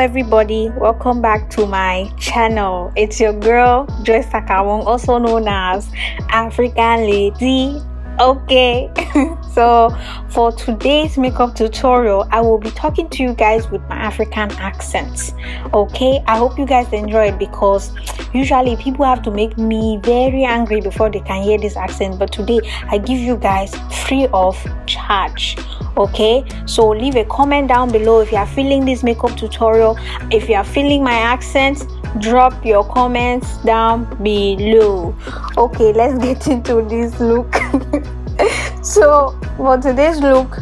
everybody, welcome back to my channel. It's your girl Joyce Sakawong, also known as African Lady. Okay. So for today's makeup tutorial, I will be talking to you guys with my African accent. Okay, I hope you guys enjoy it because usually people have to make me very angry before they can hear this accent, but today I give you guys free of charge. Okay, so leave a comment down below if you are feeling this makeup tutorial. If you are feeling my accent, drop your comments down below. Okay, let's get into this look. So for today's look,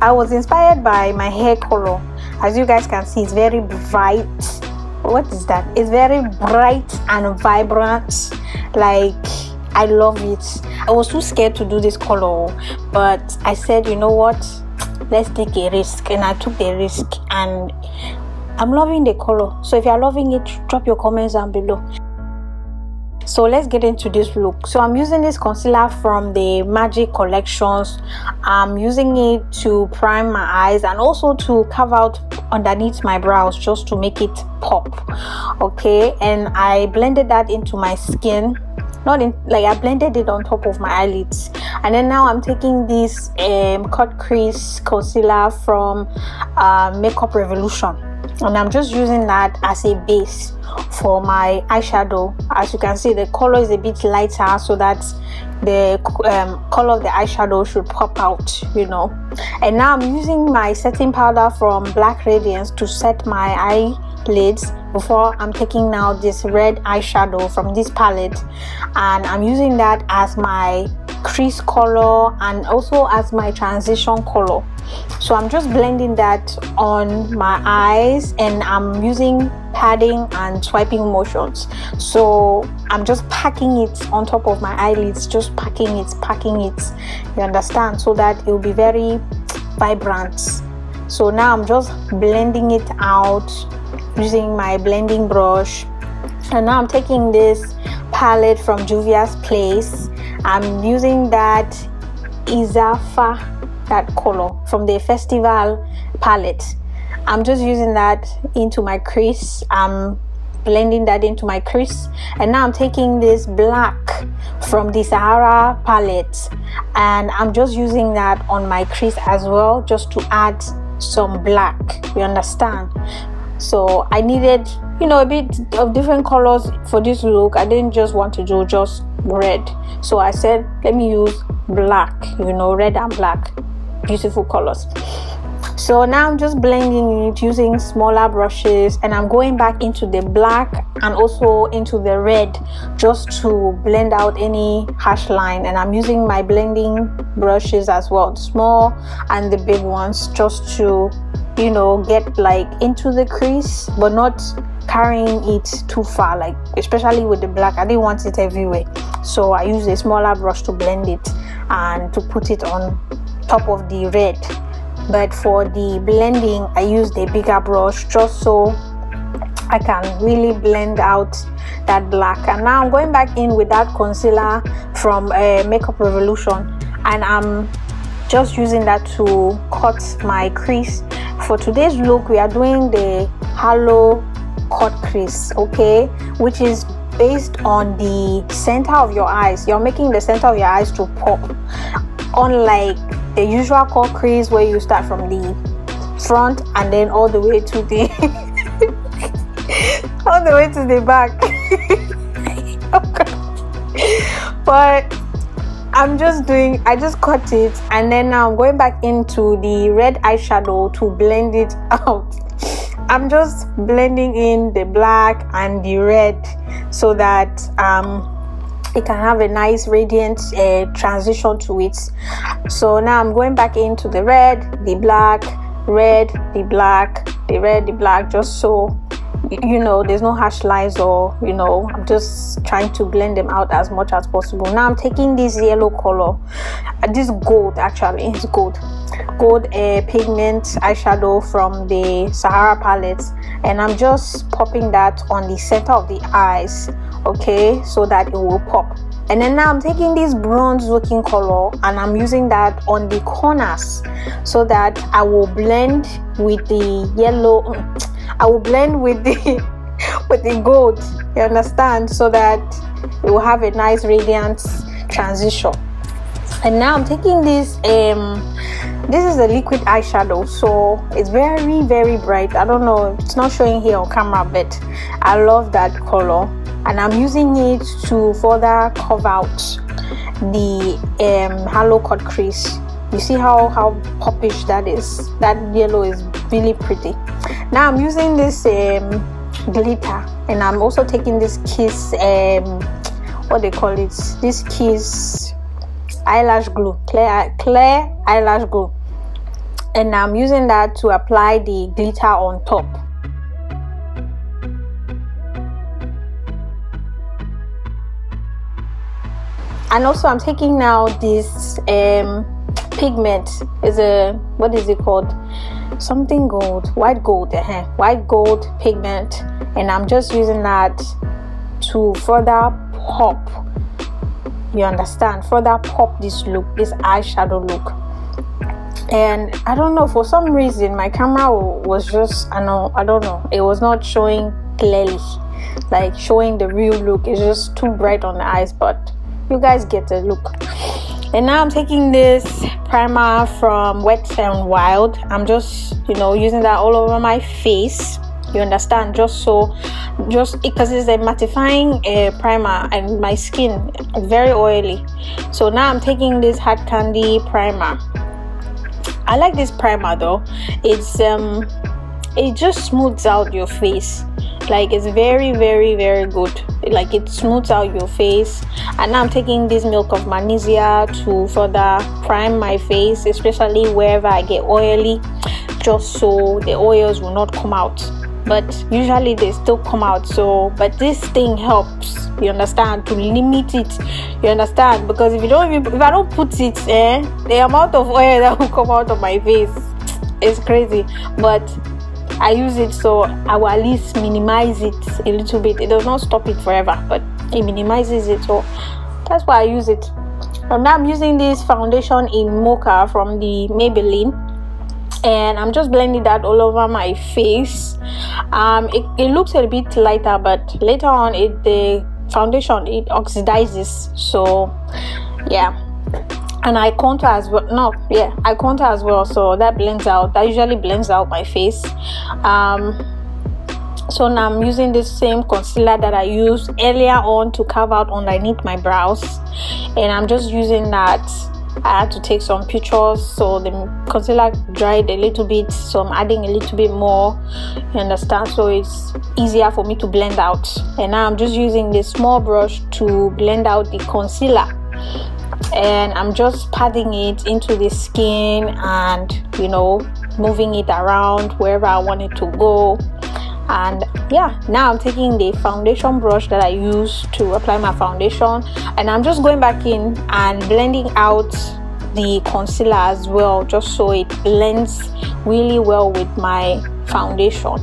I was inspired by my hair color. As you guys can see, it's very bright. What is that? It's very bright and vibrant. Like, I love it. I was too scared to do this color, but I said, you know what, let's take a risk, and I took the risk and I'm loving the color. So if you're loving it, drop your comments down below. So let's get into this look. So I'm using this concealer from the Magic collections. I'm using it to prime my eyes and also to carve out underneath my brows just to make it pop. Okay, and I blended that into my skin. Not in, like, I blended it on top of my eyelids. And then now I'm taking this Cutcrease concealer from Makeup Revolution, and I'm just using that as a base for my eyeshadow. As you can see, the color is a bit lighter so that the color of the eyeshadow should pop out, you know. And now I'm using my setting powder from Black Radiance to set my eyelids before I'm taking now this red eyeshadow from this palette, and I'm using that as my crease color and also as my transition color. So I'm just blending that on my eyes, and I'm using padding and swiping motions. So I'm just packing it on top of my eyelids, just packing it, you understand, so that it will be very vibrant. So now I'm just blending it out using my blending brush. And now I'm taking this palette from Juvia's Place. I'm using that Izafa, that color from the Festival palette. I'm just using that into my crease. I'm blending that into my crease. And now I'm taking this black from the Sahara palette, and I'm just using that on my crease as well, just to add some black, you understand. So I needed, you know, a bit of different colors for this look. I didn't just want to do just red, so I said let me use black, you know, red and black, beautiful colors. So now I'm just blending it using smaller brushes, and I'm going back into the black and also into the red just to blend out any harsh line. And I'm using my blending brushes as well, the small and the big ones, just to, you know, get like into the crease but not carrying it too far, like especially with the black. I didn't want it everywhere, so I used a smaller brush to blend it and to put it on top of the red. But for the blending, I used a bigger brush just so I can really blend out that black. And now I'm going back in with that concealer from Makeup Revolution, and I'm just using that to cut my crease. For today's look, we are doing the Halo cut crease, okay, which is based on the center of your eyes. You're making the center of your eyes to pop, unlike the usual cut crease where you start from the front and then all the way to the all the way to the back. Okay. But I just cut it, and then now I'm going back into the red eyeshadow to blend it out. I'm just blending in the black and the red so that it can have a nice radiant transition to it. So now I'm going back into the red, the black, red, the black, the red, the black, just so, you know, there's no harsh lines, or, you know, I'm just trying to blend them out as much as possible. Now I'm taking this yellow color, this gold, actually it's gold pigment eyeshadow from the Sahara palette, and I'm just popping that on the center of the eyes, okay, so that it will pop. And then now I'm taking this bronze looking color and I'm using that on the corners so that I will blend with the yellow. I will blend with the with the gold, you understand, so that it will have a nice radiant transition. And now I'm taking this this is a liquid eyeshadow, so it's very, very bright. I don't know, it's not showing here on camera, but I love that color, and I'm using it to further cover out the halo cut crease. You see how popish that is? That yellow is really pretty. Now I'm using this glitter, and I'm also taking this Kiss what they call it, this Kiss eyelash glue, clear eyelash glue, and I'm using that to apply the glitter on top. And also I'm taking now this pigment, is a, what is it called, something gold, white gold pigment, and I'm just using that to further pop, you understand, further pop this look, this eyeshadow look. And I don't know, for some reason my camera was just, I don't know, it was not showing clearly, like showing the real look. It's just too bright on the eyes, but you guys get the look. And now I'm taking this primer from Wet n Wild. I'm just, you know, using that all over my face, you understand, just because it's a mattifying primer, and my skin is very oily. So now I'm taking this hard candy primer. I like this primer though. It's it just smooths out your face, like it's very, very, very good, like it smooths out your face. And now I'm taking this Milk of Magnesia to further prime my face, especially wherever I get oily, just so the oils will not come out, but usually they still come out. So but this thing helps, you understand, to limit it, you understand, because if I don't put it, the amount of oil that will come out of my face is crazy. But I use it, so I will at least minimize it a little bit. It does not stop it forever, but it minimizes it, so that's why I use it. And now I'm using this foundation in Mocha from the Maybelline, and I'm just blending that all over my face. It looks a bit lighter, but later on the foundation, it oxidizes, so yeah. And I contour as well. I contour as well, so that blends out, that usually blends out my face. So now I'm using this same concealer that I used earlier on to carve out underneath my brows, and I'm just using that. I had to take some pictures, so the concealer dried a little bit, so I'm adding a little bit more, you understand, so it's easier for me to blend out. And now I'm just using this small brush to blend out the concealer, and I'm just patting it into the skin and, you know, moving it around wherever I want it to go. And yeah, now I'm taking the foundation brush that I use to apply my foundation, and I'm just going back in and blending out the concealer as well, just so it blends really well with my foundation.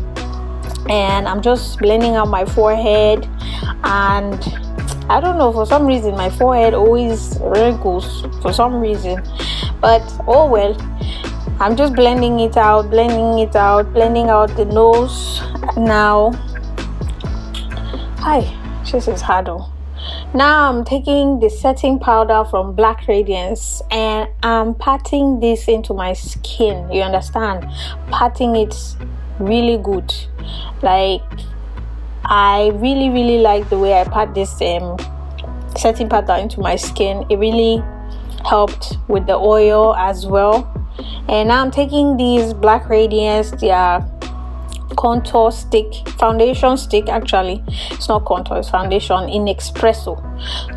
And I'm just blending out my forehead, and I don't know, for some reason my forehead always wrinkles for some reason, but oh well. I'm just blending it out, blending out the nose. Now, this is hard. Now I'm taking the setting powder from Black Radiance, and I'm patting this into my skin, you understand, patting it really good. Like, I really like the way I pat this setting powder into my skin. It really helped with the oil as well. And now I'm taking these Black Radiance, their contour stick, foundation stick, actually it's not contour, it's foundation in espresso.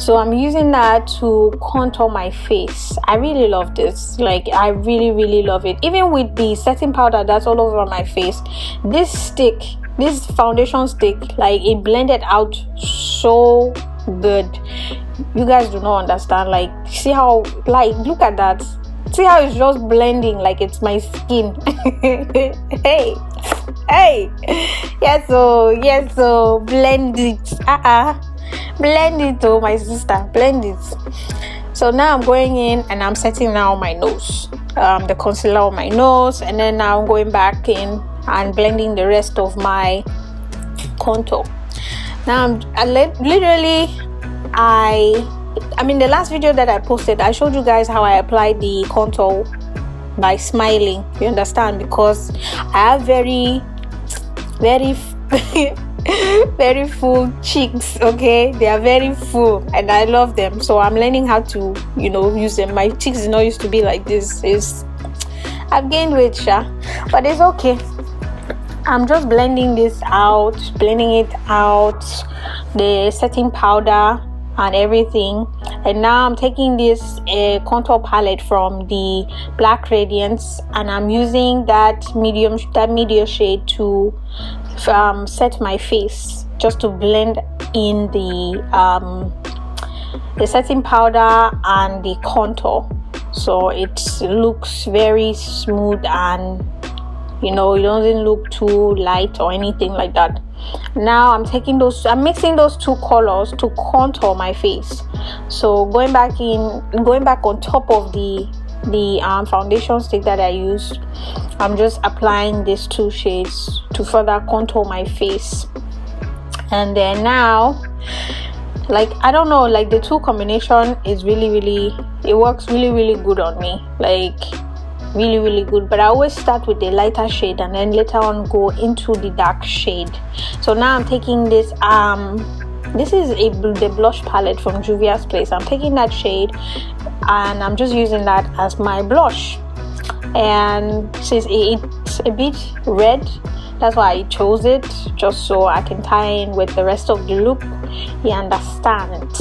So I'm using that to contour my face. I really love this, like I really love it. Even with the setting powder that's all over my face, this stick, this foundation stick, like it blended out so good. You guys do not understand, like see how, like look at that, see how it's just blending like it's my skin. hey yes, so blend it, blend it, oh my sister, blend it. So now I'm going in and I'm setting now my nose, the concealer on my nose, and then now I'm going back in and blending the rest of my contour. Now I mean the last video that I posted, I showed you guys how I applied the contour by smiling, you understand, because I have very very full cheeks, okay? They are very full and I love them, so I'm learning how to, you know, use them. My cheeks did not used to be like this. I've gained weight, but it's okay. I'm just blending this out, blending it out, the setting powder and everything. And now I'm taking this contour palette from the Black Radiance, and I'm using that medium shade to set my face, just to blend in the setting powder and the contour, so it looks very smooth and, you know, it doesn't look too light or anything like that. Now I'm mixing those two colors to contour my face. So going back on top of the foundation stick that I used, I'm just applying these two shades to further contour my face. And then now, like, I don't know, like the two combination is really it works really good on me, like really good. But I always start with the lighter shade and then later on go into the dark shade. So now I'm taking this this is the blush palette from Juvia's Place. I'm taking that shade and I'm just using that as my blush, and since it's a bit red, that's why I chose it, just so I can tie in with the rest of the look, you understand.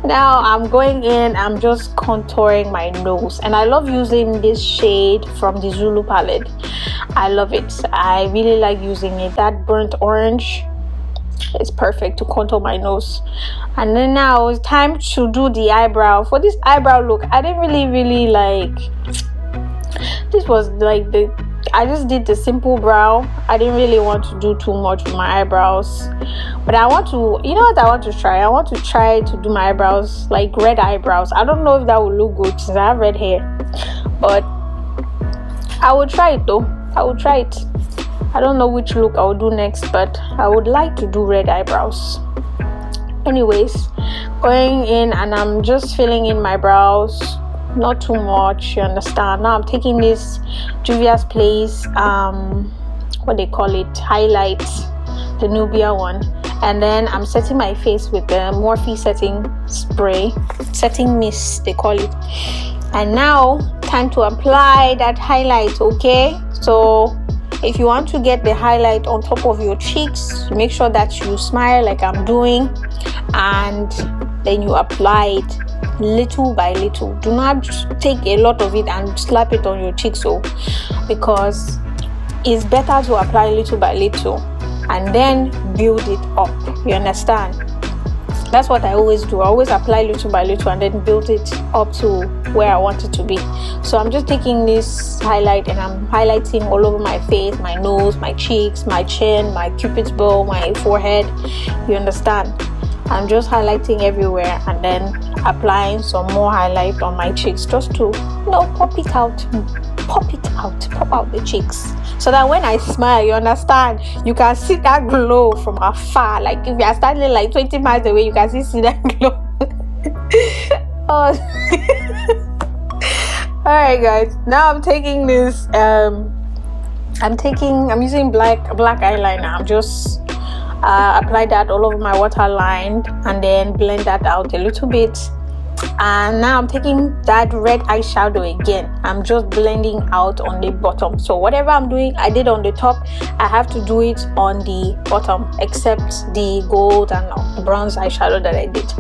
Now I'm going in, I'm just contouring my nose, and I love using this shade from the Zulu palette. I love it, I really like using it. That burnt orange is perfect to contour my nose. And then now it's time to do the eyebrow. For this eyebrow look, I didn't really like, this was like I just did the simple brow. I didn't really want to do too much with my eyebrows, but I want to, you know what I want to try? I want to try to do my eyebrows like red eyebrows. I don't know if that will look good since I have red hair, but I will try it though. I will try it. I don't know which look I will do next, but I would like to do red eyebrows. Anyways, going in and I'm just filling in my brows, not too much, you understand. Now I'm taking this Juvia's Place what they call it, highlight, the Nubia one, and then I'm setting my face with the Morphe setting spray, setting mist they call it. And now time to apply that highlight, okay? So if you want to get the highlight on top of your cheeks, make sure that you smile like I'm doing, and then you apply it little by little. Do not take a lot of it and slap it on your cheeks, because it's better to apply little by little and then build it up, you understand? That's what I always do. I always apply little by little and then build it up to where I want it to be. So I'm just taking this highlight and I'm highlighting all over my face, my nose, my cheeks, my chin, my cupid's bow, my forehead, you understand? I'm just highlighting everywhere and then applying some more highlight on my cheeks, just to, you know, pop out the cheeks, so that when I smile, you understand, you can see that glow from afar. Like if you are standing like 20 miles away, you can see that glow. Oh. All right guys, now I'm taking this I'm using black eyeliner. I'm just apply that all over my waterline and then blend that out a little bit. And now I'm taking that red eyeshadow again. I'm just blending out on the bottom. So whatever I'm doing, I did on the top, I have to do it on the bottom, except the gold and bronze eyeshadow that I did.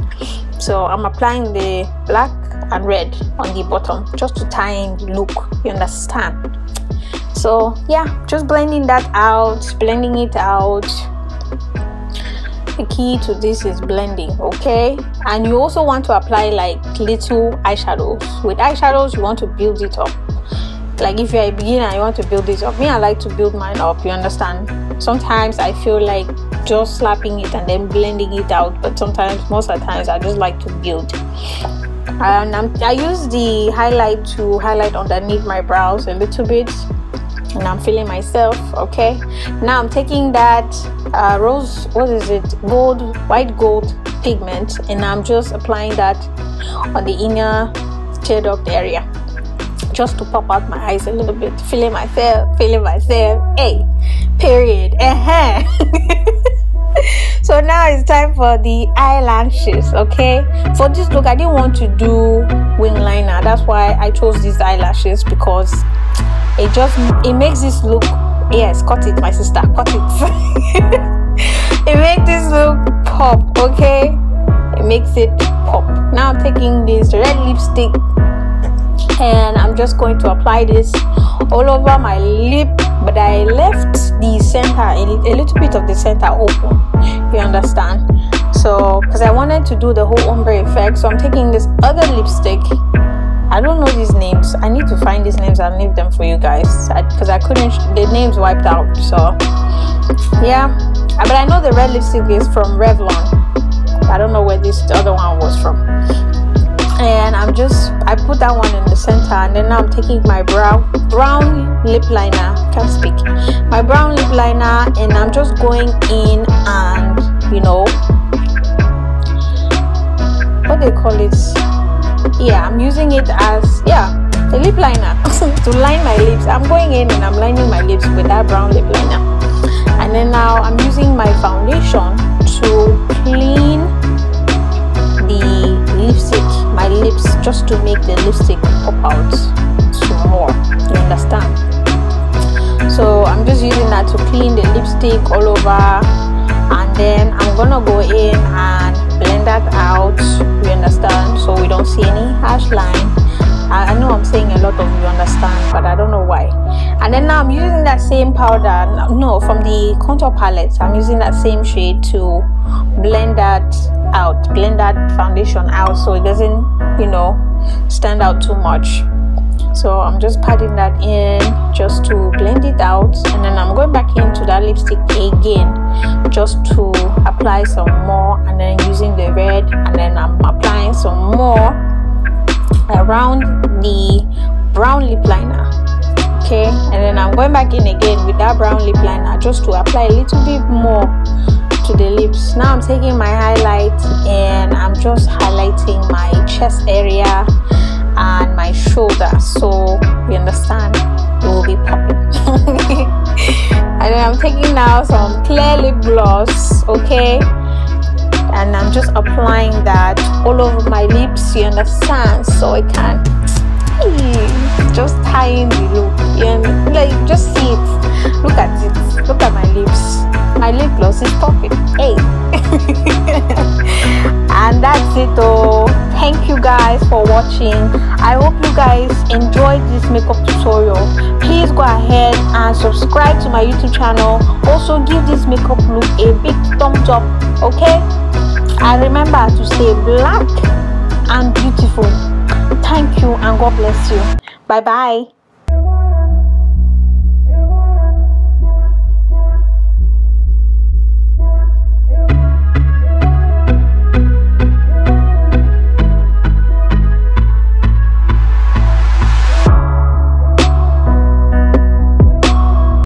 So I'm applying the black and red on the bottom just to tie in the look, you understand? So yeah, just blending that out, blending it out. The key to this is blending, okay? And you also want to apply like little eyeshadows. With eyeshadows, you want to build it up. Like if you're a beginner, you want to build it up. Me, I like to build mine up, you understand? Sometimes I feel like just slapping it and then blending it out, but sometimes, most of the times, I just like to build. And I use the highlight to highlight underneath my brows a little bit, and I'm feeling myself. Okay, now I'm taking that white gold pigment, and I'm just applying that on the inner tear duct area, just to pop out my eyes a little bit. Feeling myself, hey, period. So now it's time for the eyelashes. Okay, for this look I didn't want to do wing liner, that's why I chose these eyelashes, because it makes this look, yes, cut it my sister, cut it. It makes this look pop. Okay, it makes it pop. Now I'm taking this red lipstick and I'm just going to apply this all over my lip, but I left the center, a little bit of the center open, you understand? So because I wanted to do the whole ombre effect, so I'm taking this other lipstick. I don't know these names, I need to find these names and leave them for you guys, because I couldn't, the names wiped out. So yeah, but I know the red lipstick is from Revlon. I don't know where the other one was from. And I put that one in the center, and then now I'm taking my brown lip liner, can't speak, my brown lip liner, and I'm just going in and, you know, what they call it, yeah, I'm using it as, yeah, a lip liner to line my lips. I'm going in and I'm lining my lips with that brown lip liner, and then now I'm using my foundation to clean the lipstick, my lips, just to make the lipstick pop out some more, you understand? So I'm just using that to clean the lipstick all over, and then I'm gonna go in and blend that out, you understand, so we don't see any harsh line. I know I'm saying a lot of you understand, but I don't know why. And then now I'm using that same powder, no, from the contour palette, I'm using that same shade to blend that out, blend that foundation out, so it doesn't, you know, stand out too much. So I'm just patting that in just to blend it out, and then I'm going back into that lipstick again just to apply some more, and then using the red, and then I'm applying some more around the brown lip liner. Okay, and then I'm going back in again with that brown lip liner just to apply a little bit more to the lips. Now I'm taking my highlight and I'm just highlighting my chest area and my shoulder, so you understand, it will be popping. And then I'm taking now some clear lip gloss, okay, and I'm just applying that all over my lips, you understand, so I can just tie in the look, and like, just see it, look at it, look at my lips, my lip gloss is popping, hey. And that's it though. Thank you guys for watching. I hope you guys enjoyed this makeup tutorial. Please go ahead and subscribe to my YouTube channel. Also give this makeup look a big thumbs up, okay? And remember to stay black and beautiful. Thank you and God bless you. Bye bye.